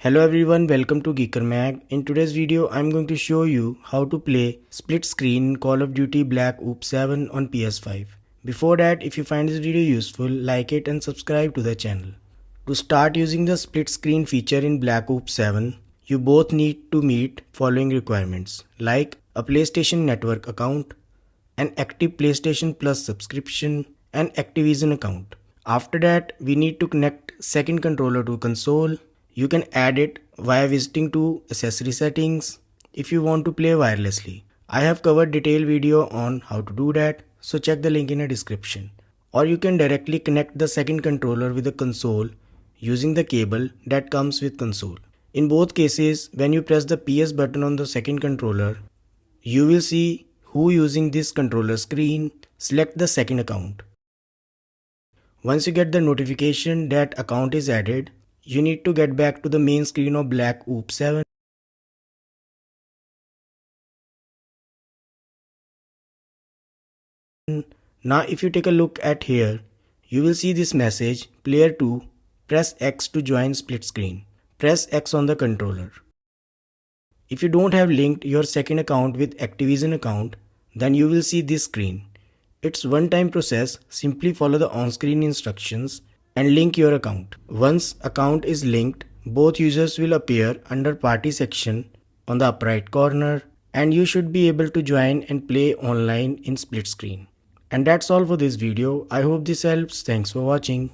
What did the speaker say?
Hello everyone, welcome to Geeker Mag. In today's video, I'm going to show you how to play split screen Call of Duty Black Ops 7 on PS5. Before that, if you find this video useful, like it and subscribe to the channel. To start using the split screen feature in Black Ops 7, you both need to meet following requirements like a PlayStation Network account, an active PlayStation Plus subscription, and Activision account. After that, we need to connect second controller to console. You can add it via visiting to accessory settings if you want to play wirelessly. I have covered detailed video on how to do that, so check the link in the description. Or you can directly connect the second controller with the console using the cable that comes with console. In both cases, when you press the PS button on the second controller, you will see who using this controller screen. Select the second account. Once you get the notification that account is added, you need to get back to the main screen of Black Ops 7. Now if you take a look at here, you will see this message, Player 2, press X to join split screen. Press X on the controller. If you don't have linked your second account with Activision account, then you will see this screen. It's one-time process, simply follow the on-screen instructions and link your account. Once account is linked, both users will appear under party section on the upper right corner and you should be able to join and play online in split screen. And that's all for this video. I hope this helps. Thanks for watching.